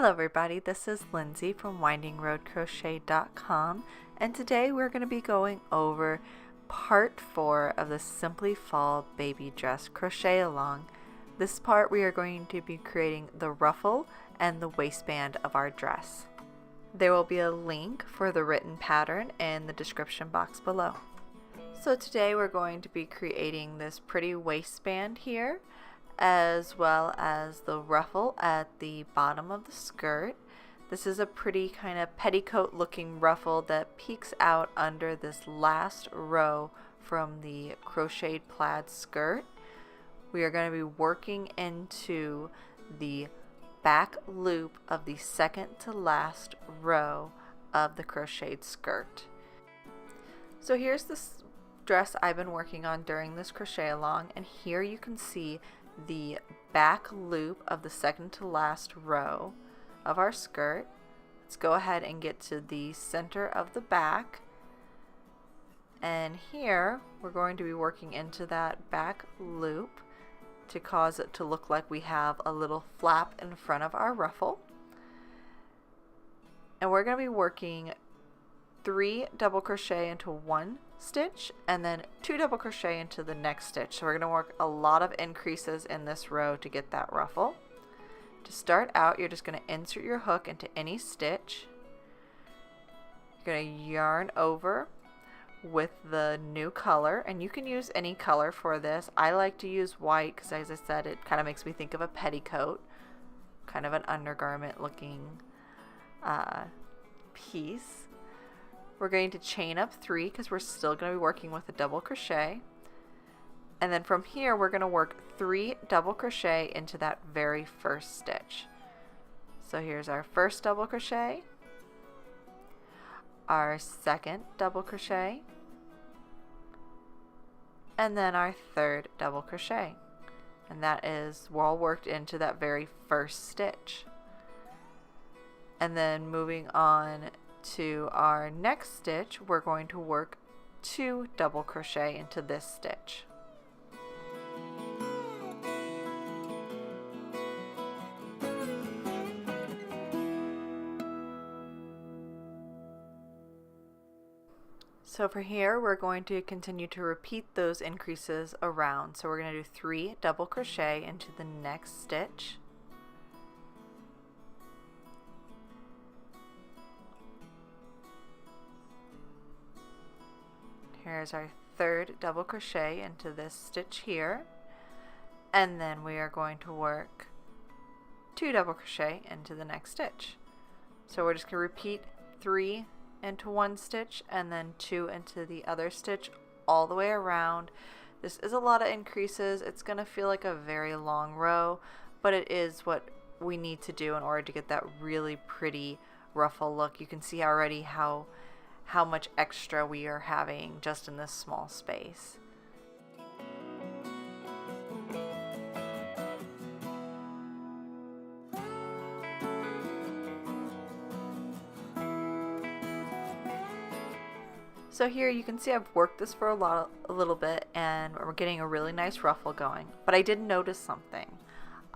Hello everybody, this is Lindsay from windingroadcrochet.com, and today we're going to be going over part 4 of the Simply Fall baby dress crochet along. This part we are going to be creating the ruffle and the waistband of our dress. There will be a link for the written pattern in the description box below. So today we're going to be creating this pretty waistband here, as well as the ruffle at the bottom of the skirt. This is a pretty kind of petticoat looking ruffle that peeks out under this last row from the crocheted plaid skirt. We are going to be working into the back loop of the second to last row of the crocheted skirt. So here's this dress I've been working on during this crochet along, and here you can see the back loop of the second to last row of our skirt. Let's go ahead and get to the center of the back, and here we're going to be working into that back loop to cause it to look like we have a little flap in front of our ruffle. And we're going to be working 3 double crochet into 1 stitch and then 2 double crochet into the next stitch. So we're going to work a lot of increases in this row to get that ruffle. To start out, you're just going to insert your hook into any stitch. You're going to yarn over with the new color, and you can use any color for this. I like to use white because, as I said, it kind of makes me think of a petticoat, kind of an undergarment looking piece. We're going to chain up 3 because we're still going to be working with a double crochet. And then from here, we're going to work 3 double crochet into that very first stitch. So here's our first double crochet, our second double crochet, and then our third double crochet. And that is all worked into that very first stitch. And then moving on to our next stitch, we're going to work 2 double crochet into this stitch. So for here, we're going to continue to repeat those increases around. So we're going to do 3 double crochet into the next stitch. Here's our third double crochet into this stitch here, and then we are going to work 2 double crochet into the next stitch. So we're just going to repeat 3 into 1 stitch and then 2 into the other stitch all the way around. This is a lot of increases. It's going to feel like a very long row, but it is what we need to do in order to get that really pretty ruffle look. You can see already how much extra we are having just in this small space. So here you can see I've worked this for a little bit, and we're getting a really nice ruffle going. But I did notice something.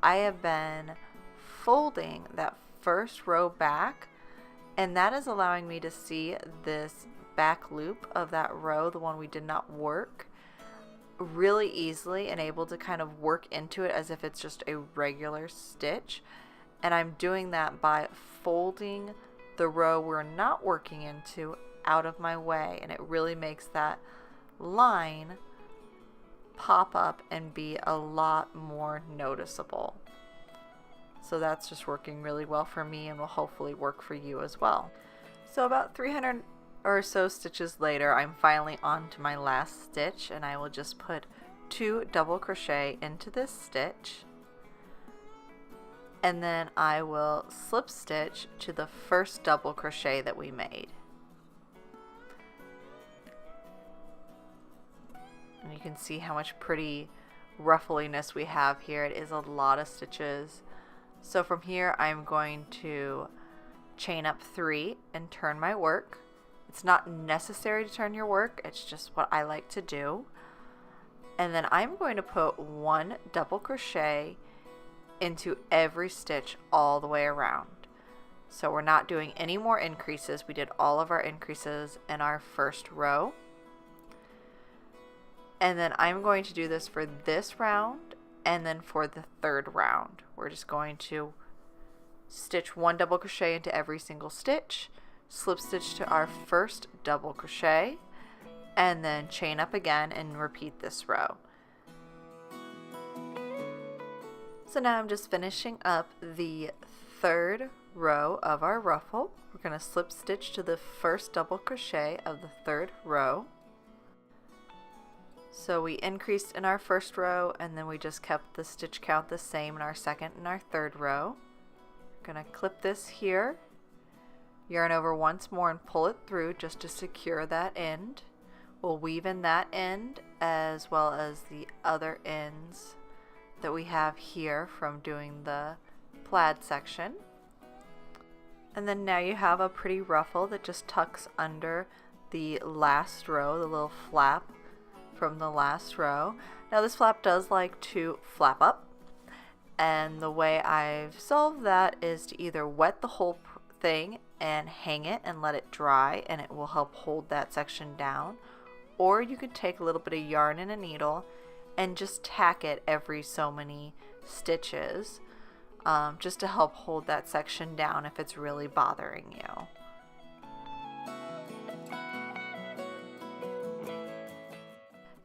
I have been folding that first row back, and that is allowing me to see this back loop of that row, the one we did not work, really easily, and able to kind of work into it as if it's just a regular stitch. And I'm doing that by folding the row we're not working into out of my way, and it really makes that line pop up and be a lot more noticeable. So that's just working really well for me and will hopefully work for you as well. So about 300 or so stitches later, I'm finally on to my last stitch, and I will just put 2 double crochet into this stitch, and then I will slip stitch to the first double crochet that we made. And you can see how much pretty ruffliness we have here. It is a lot of stitches. So from here, I'm going to chain up 3 and turn my work. It's not necessary to turn your work, it's just what I like to do. And then I'm going to put 1 double crochet into every stitch all the way around. So we're not doing any more increases. We did all of our increases in our first row. And then I'm going to do this for this round and then for the third round. We're just going to stitch 1 double crochet into every single stitch, slip stitch to our first double crochet, and then chain up again and repeat this row. So now I'm just finishing up the third row of our ruffle. We're going to slip stitch to the first double crochet of the third row. So we increased in our first row and then we just kept the stitch count the same in our second and our third row. Going to clip this here, yarn over once more and pull it through just to secure that end. We'll weave in that end as well as the other ends that we have here from doing the plaid section. And then now you have a pretty ruffle that just tucks under the last row, the little flap from the last row. Now this flap does like to flap up, and the way I've solved that is to either wet the whole thing and hang it and let it dry, and it will help hold that section down, or you could take a little bit of yarn and a needle and just tack it every so many stitches, just to help hold that section down if it's really bothering you.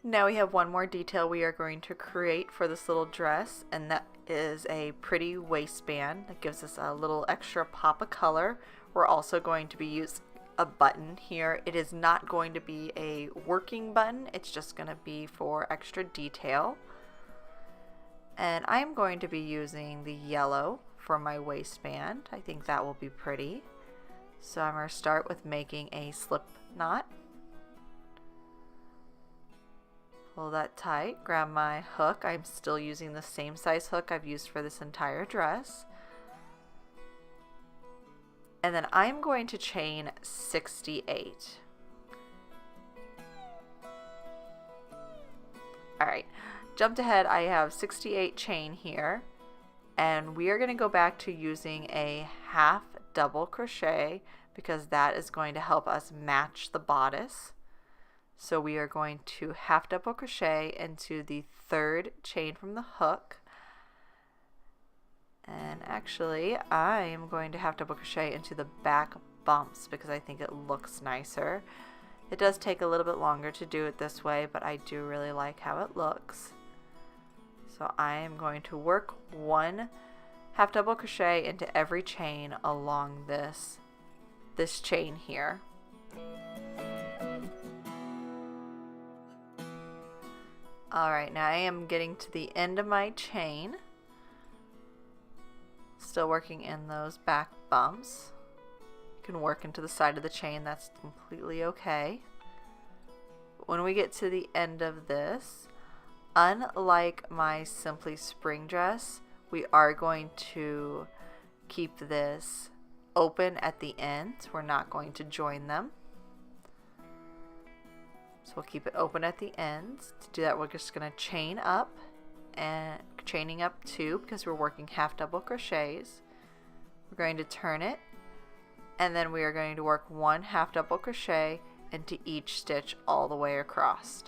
Now we have one more detail we are going to create for this little dress, and that is a pretty waistband that gives us a little extra pop of color. We're also going to be using a button here. It is not going to be a working button, it's just going to be for extra detail. And I'm going to be using the yellow for my waistband. I think that will be pretty. So I'm going to start with making a slip knot. Pull that tight, grab my hook. I'm still using the same size hook I've used for this entire dress. And then I'm going to chain 68. Alright, jumped ahead, I have 68 chain here, and we are going to go back to using a half double crochet because that is going to help us match the bodice. So we are going to half double crochet into the third chain from the hook. And actually, I am going to half double crochet into the back bumps because I think it looks nicer. It does take a little bit longer to do it this way, but I do really like how it looks. So I am going to work 1 half double crochet into every chain along this chain here. Alright, now I am getting to the end of my chain. Still working in those back bumps. You can work into the side of the chain, that's completely okay. When we get to the end of this, unlike my Simply Spring dress, we are going to keep this open at the ends. We're not going to join them. So we'll keep it open at the ends. To do that, we're just going to chain up, and chaining up 2 because we're working half double crochets. We're going to turn it, and then we are going to work 1 half double crochet into each stitch all the way across.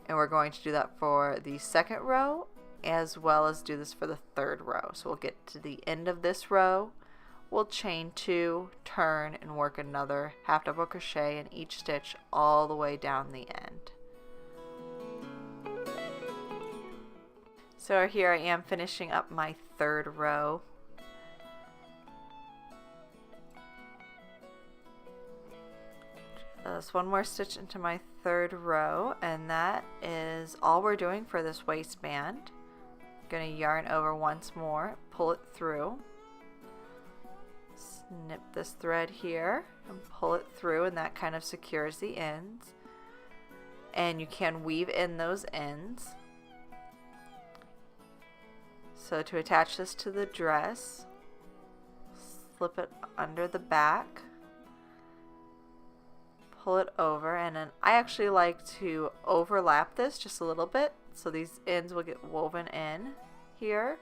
And we're going to do that for the second row as well as do this for the third row. So we'll get to the end of this row, we'll chain 2, turn, and work another half double crochet in each stitch all the way down the end. So here I am finishing up my third row. Just 1 more stitch into my third row, and that is all we're doing for this waistband. I'm going to yarn over once more, pull it through, snip this thread here and pull it through, and that kind of secures the ends. And you can weave in those ends. So to attach this to the dress, slip it under the back, pull it over, and then I actually like to overlap this just a little bit so these ends will get woven in here.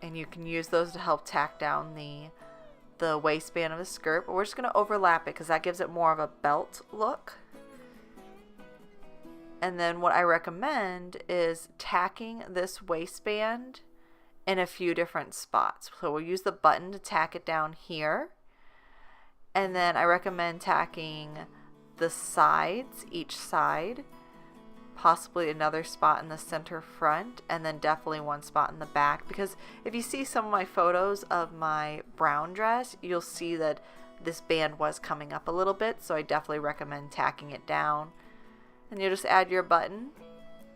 and you can use those to help tack down the waistband of the skirt, but we're just going to overlap it because that gives it more of a belt look. And then what I recommend is tacking this waistband in a few different spots. So we'll use the button to tack it down here. And then I recommend tacking the sides, each side, possibly another spot in the center front, and then definitely one spot in the back. Because if you see some of my photos of my brown dress, you'll see that this band was coming up a little bit, so I definitely recommend tacking it down. And you'll just add your button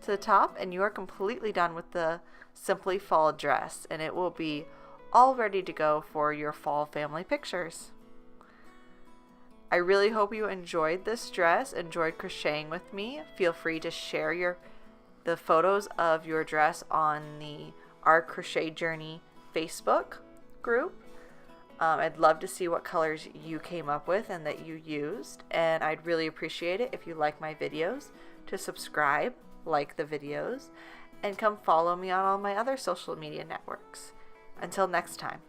to the top, and you are completely done with the Simply Fall dress, and it will be all ready to go for your fall family pictures. I really hope you enjoyed this dress, enjoyed crocheting with me. Feel free to share the photos of your dress on the Our Crochet Journey Facebook group. I'd love to see what colors you came up with and that you used, and I'd really appreciate it if you like my videos to subscribe, like the videos, and come follow me on all my other social media networks. Until next time.